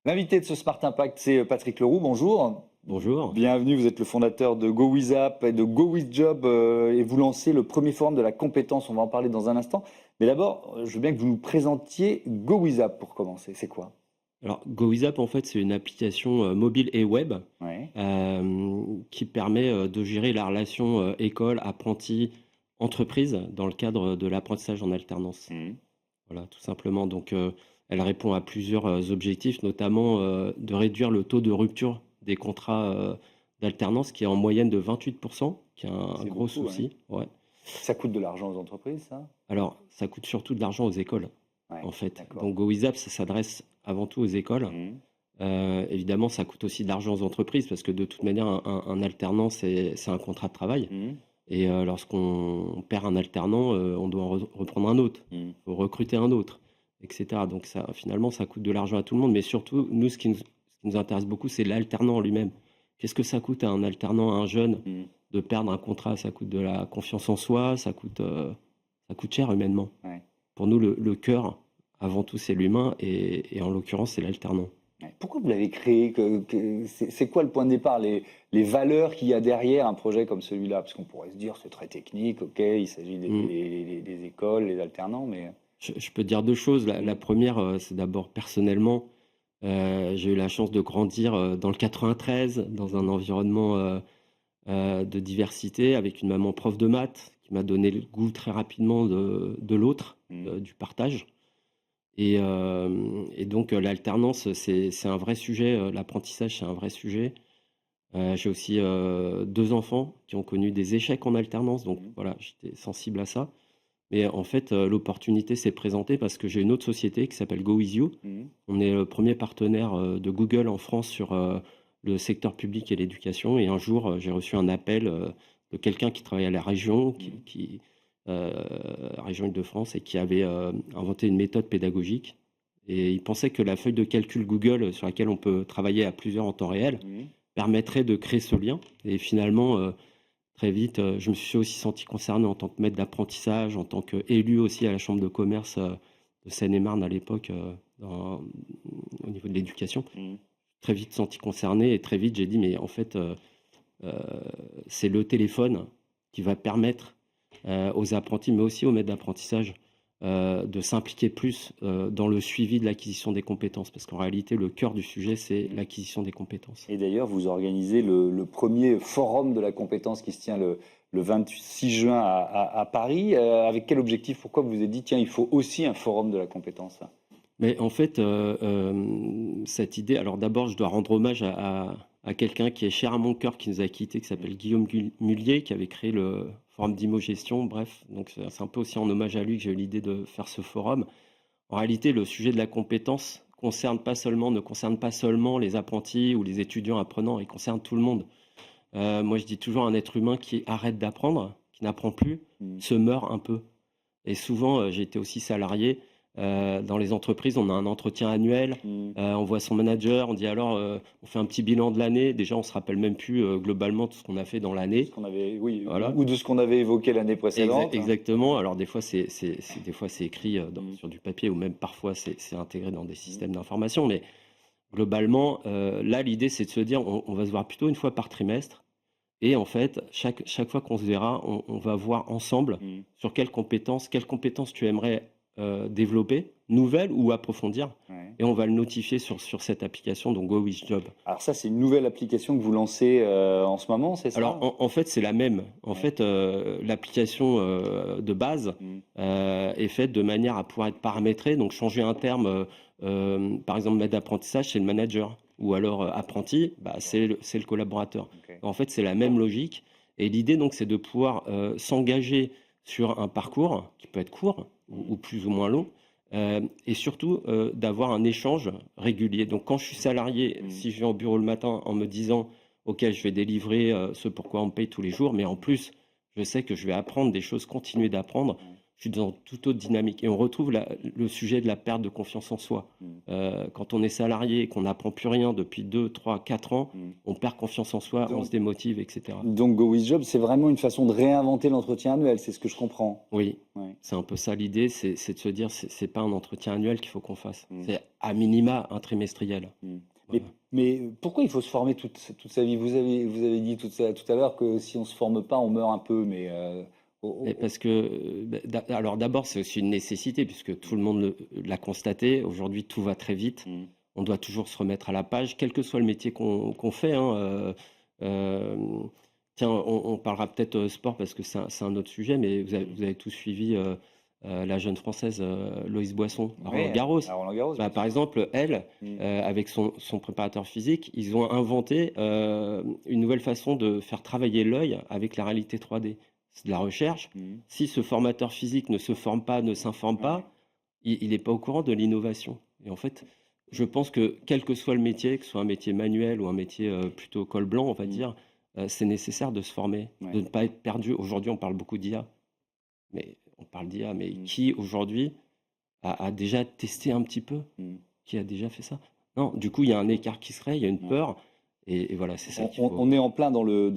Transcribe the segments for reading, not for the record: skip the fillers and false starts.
L'invité de ce Smart Impact, c'est Patrick Leroux. Bonjour. Bonjour. Bienvenue, vous êtes le fondateur de GoWithApp et de GoWithJob et vous lancez le premier forum de la compétence. On va en parler dans un instant. Mais d'abord, je veux bien que vous nous présentiez GoWithApp pour commencer. C'est quoi? Alors, GoWithApp, en fait, c'est une application mobile et web Ouais. qui permet de gérer la relation école, apprenti, entreprise dans le cadre de l'apprentissage en alternance. Mhm. Voilà, tout simplement. Donc, elle répond à plusieurs objectifs, notamment de réduire le taux de rupture des contrats d'alternance qui est en moyenne de 28%, qui est un C'est gros beaucoup, ouais. souci. Ouais. Ça coûte de l'argent aux entreprises, ça? Alors, ça coûte surtout de l'argent aux écoles, Ouais, en fait. d'accord. Donc, GoWithApp, ça s'adresse avant tout aux écoles. Mhm. Évidemment, ça coûte aussi de l'argent aux entreprises parce que de toute manière, un alternant, c'est un contrat de travail. Mhm. Et lorsqu'on perd un alternant, on doit en reprendre un autre. Mhm. Il faut recruter un autre, etc. Donc ça, finalement, ça coûte de l'argent à tout le monde. Mais surtout, nous, ce qui nous intéresse beaucoup, c'est l'alternant en lui-même. Qu'est-ce que ça coûte à un alternant, à un jeune, Mhm. de perdre un contrat? Ça coûte de la confiance en soi, ça coûte cher humainement. Ouais. Pour nous, le cœur, avant tout, c'est l'humain et en l'occurrence, c'est l'alternant. Ouais. Pourquoi vous l'avez créé? C'est quoi le point de départ, les valeurs qu'il y a derrière un projet comme celui-là? Parce qu'on pourrait se dire c'est très technique, ok, il s'agit Mm. des écoles, les alternants, mais... Je peux te dire deux choses. La Mm. première, c'est d'abord personnellement, j'ai eu la chance de grandir dans le 93, dans un environnement de diversité, avec une maman prof de maths qui m'a donné le goût très rapidement de l'autre, Mm. du partage. Et donc l'alternance, c'est un vrai sujet, l'apprentissage, c'est un vrai sujet. J'ai aussi deux enfants qui ont connu des échecs en alternance, donc Mm. voilà, j'étais sensible à ça. Mais en fait, l'opportunité s'est présentée parce que j'ai une autre société qui s'appelle GoWithYou. Mm. On est le premier partenaire de Google en France sur le secteur public et l'éducation. Et un jour, j'ai reçu un appel de quelqu'un qui travaillait à la région, Mm. région Île-de-France, et qui avait inventé une méthode pédagogique. Et il pensait que la feuille de calcul Google, sur laquelle on peut travailler à plusieurs en temps réel, Mm. permettrait de créer ce lien. Et finalement, très vite, je me suis aussi senti concerné en tant que maître d'apprentissage, en tant qu'élu aussi à la chambre de commerce de Seine-et-Marne à l'époque, au niveau de l'éducation. Mm. Très vite senti concerné et très vite j'ai dit mais en fait euh, c'est le téléphone qui va permettre aux apprentis mais aussi aux maîtres d'apprentissage de s'impliquer plus dans le suivi de l'acquisition des compétences parce qu'en réalité le cœur du sujet c'est l'acquisition des compétences. Et d'ailleurs, vous organisez le premier forum de la compétence qui se tient le 26 juin à Paris. Avec quel objectif? Pourquoi vous vous êtes dit, tiens, il faut aussi un forum de la compétence? Mais en fait, cette idée, alors d'abord, je dois rendre hommage à quelqu'un qui est cher à mon cœur, qui nous a quittés, qui s'appelle Guillaume Mullier, qui avait créé le forum d'Imo-Gestion. Bref, donc c'est un peu aussi en hommage à lui que j'ai eu l'idée de faire ce forum. En réalité, le sujet de la compétence ne concerne pas seulement les apprentis ou les étudiants apprenants, il concerne tout le monde. Moi, je dis toujours un être humain qui arrête d'apprendre, qui n'apprend plus, Mm. se meurt un peu. Et souvent, j'ai été aussi salarié. Dans les entreprises, on a un entretien annuel, Mm. on voit son manager, on dit alors, on fait un petit bilan de l'année. Déjà, on se rappelle même plus globalement tout ce qu'on a fait dans De ce l'année. qu'on avait, oui, Voilà. ou de ce qu'on avait évoqué l'année précédente. Exactement. Alors des fois, des fois, c'est écrit Mm. sur du papier ou même parfois c'est intégré dans des systèmes d'information. Mais globalement, là, l'idée, c'est de se dire, on va se voir plutôt une fois par trimestre. Et en fait, chaque fois qu'on se verra, on va voir ensemble Mm. sur quelles compétences tu aimerais développer, nouvelles ou approfondir. Ouais. Et on va le notifier sur cette application, donc GoWithJob. Alors ça, c'est une nouvelle application que vous lancez en ce moment, c'est Alors, ça? en fait, c'est la même. En Ouais. fait, l'application de base Mm. est faite de manière à pouvoir être paramétrée. Donc, changer un terme, par exemple, maître d'apprentissage, c'est le manager. Ou alors, apprenti, bah, c'est le collaborateur. Ok. En fait, c'est la même logique. Et l'idée, donc, c'est de pouvoir s'engager sur un parcours qui peut être court ou plus ou moins long. Et surtout, d'avoir un échange régulier. Donc, quand je suis salarié, Mm. si je vais au bureau le matin en me disant OK, je vais délivrer ce pourquoi on me paye tous les jours, mais en plus, je sais que je vais apprendre des choses, continuer d'apprendre. je suis dans toute autre dynamique. Et on retrouve le sujet de la perte de confiance en soi. Quand on est salarié et qu'on n'apprend plus rien depuis 2, 3, 4 ans, on perd confiance en soi, on se démotive, etc. Donc Go With Job, c'est vraiment une façon de réinventer l'entretien annuel, c'est ce que je comprends. Oui, Ouais. c'est un peu ça l'idée, c'est de se dire, c'est pas un entretien annuel qu'il faut qu'on fasse. C'est à minima un trimestriel. Voilà. Mais pourquoi il faut se former toute sa vie? Vous avez dit tout à l'heure que si on se forme pas, on meurt un peu, mais Et parce que, alors d'abord, c'est aussi une nécessité, puisque tout le monde l'a constaté. Aujourd'hui, tout va très vite. On doit toujours se remettre à la page, quel que soit le métier qu'on fait. Hein. Tiens, on parlera peut-être sport parce que c'est un autre sujet, mais vous avez tous suivi la jeune Française Loïse Boisson à Ouais, Roland-Garros. à Roland-Garros, bien Par sûr. exemple, elle, avec son préparateur physique, ils ont inventé une nouvelle façon de faire travailler l'œil avec la réalité 3D. C'est de la recherche. Si ce formateur physique ne se forme pas, ne s'informe pas, il n'est pas au courant de l'innovation. Et en fait, je pense que quel que soit le métier, que ce soit un métier manuel ou un métier plutôt col blanc, on va dire, c'est nécessaire de se former, Ouais. de ne pas être perdu. Aujourd'hui, on parle beaucoup d'IA, mais qui aujourd'hui a déjà testé un petit peu? Qui a déjà fait ça? Non, du coup, il y a un écart qui se crée, il y a une peur, et voilà, c'est ça qu'il faut. On est en plein dans le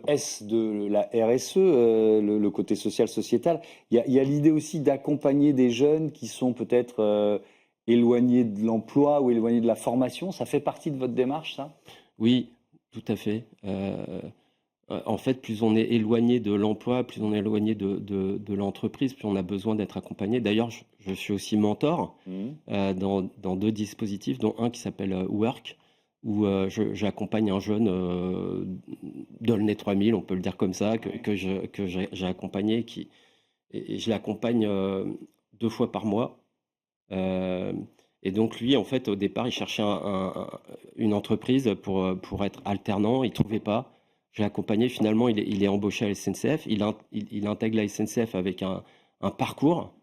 S de la RSE, le côté social sociétal. Il y a l'idée aussi d'accompagner des jeunes qui sont peut-être éloignés de l'emploi ou éloignés de la formation. Ça fait partie de votre démarche, ça? Oui, tout à fait. En fait, plus on est éloigné de l'emploi, plus on est éloigné de l'entreprise, plus on a besoin d'être accompagné. D'ailleurs, je suis aussi mentor dans 2 dispositifs, dont un qui s'appelle Work, où j'accompagne un jeune d'Aulnay 3000, on peut le dire comme ça, que j'ai accompagné, et je l'accompagne 2 fois par mois. Et donc lui, en fait, au départ, il cherchait une entreprise pour être alternant, il ne trouvait pas. Je l'ai accompagné, finalement, il est embauché à la SNCF, il intègre la SNCF avec un parcours.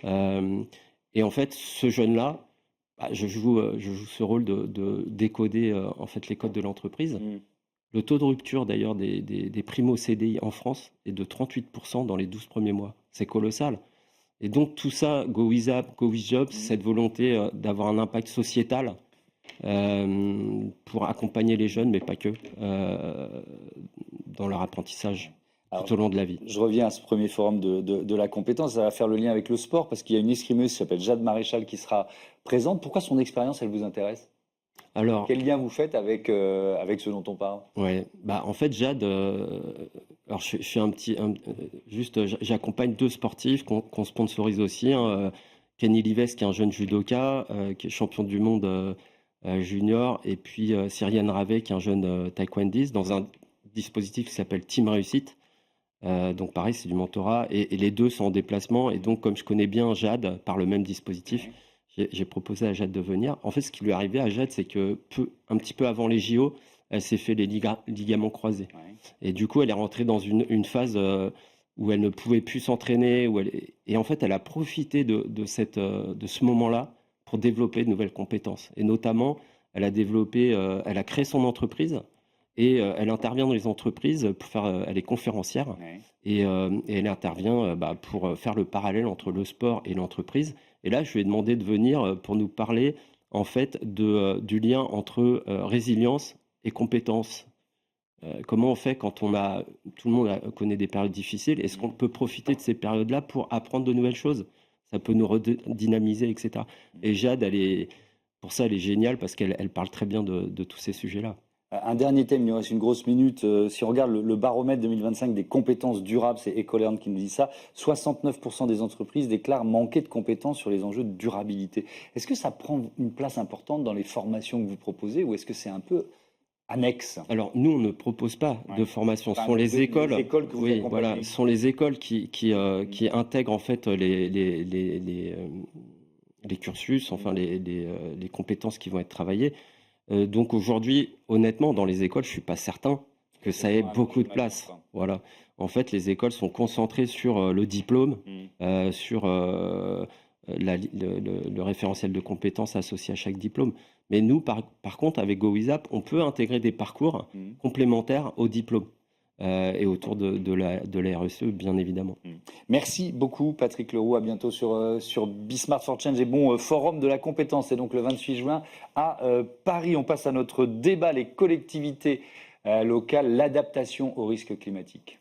Et en fait, ce jeune-là, je joue ce rôle de décoder en fait les codes de l'entreprise. Le taux de rupture d'ailleurs des primo CDI en France est de 38% dans les 12 premiers mois. C'est colossal. Et donc tout ça, Go With App, Go With Job, cette volonté d'avoir un impact sociétal pour accompagner les jeunes, mais pas que, dans leur apprentissage tout au long de la vie. Je reviens à ce premier forum de la compétence. Ça va faire le lien avec le sport parce qu'il y a une escrimeuse qui s'appelle Jade Maréchal qui sera présente. Pourquoi son expérience, elle vous intéresse? Alors, Quel lien vous faites avec ce dont on parle? ouais, en fait, Jade, alors je suis juste, j'accompagne 2 sportifs qu'on sponsorise aussi, hein, Kenny Lives, qui est un jeune judoka, qui est champion du monde junior, et puis Cyriane Ravet, qui est un jeune taekwondiste, dans un dispositif qui s'appelle Team Réussite. Donc pareil, c'est du mentorat, et les 2 sont en déplacement, et donc comme je connais bien Jade par le même dispositif, j'ai proposé à Jade de venir. En fait, ce qui lui est arrivé à Jade, c'est que un petit peu avant les JO, elle s'est fait les ligaments croisés. Et du coup, elle est rentrée dans une phase où elle ne pouvait plus s'entraîner. Et en fait, elle a profité de ce moment-là pour développer de nouvelles compétences. Et notamment, elle a créé son entreprise, et elle intervient dans les entreprises elle est conférencière, et elle intervient pour faire le parallèle entre le sport et l'entreprise. Et là, je lui ai demandé de venir pour nous parler en fait du lien entre résilience et compétences. Comment on fait quand tout le monde connaît des périodes difficiles? Est-ce qu'on peut profiter de ces périodes-là pour apprendre de nouvelles choses? Ça peut nous redynamiser, etc. Et Jade, pour ça, elle est géniale parce qu'elle parle très bien de tous ces sujets-là. Un dernier thème, il nous reste une grosse minute. Si on regarde le baromètre 2025 des compétences durables, c'est Ecolearn qui nous dit ça, 69% des entreprises déclarent manquer de compétences sur les enjeux de durabilité. Est-ce que ça prend une place importante dans les formations que vous proposez ou est-ce que c'est un peu annexe? Alors, nous, on ne propose pas de formation. Ce Enfin, sont les écoles, les écoles que vous oui, accompagnez. voilà, ce sont les écoles qui intègrent en fait les cursus, enfin les compétences qui vont être travaillées. Donc aujourd'hui, honnêtement, dans les écoles, je suis pas certain que ça ait beaucoup de place. Voilà. En fait, les écoles sont concentrées sur le diplôme, sur le référentiel de compétences associé à chaque diplôme. Mais nous, par contre, avec Go With App, on peut intégrer des parcours complémentaires au diplôme et autour de la RSE, bien évidemment. Merci beaucoup Patrick Leroux, à bientôt sur Be Smart for Change et bon forum de la compétence. C'est donc le 28 juin à Paris. On passe à notre débat, les collectivités locales, l'adaptation aux risques climatiques.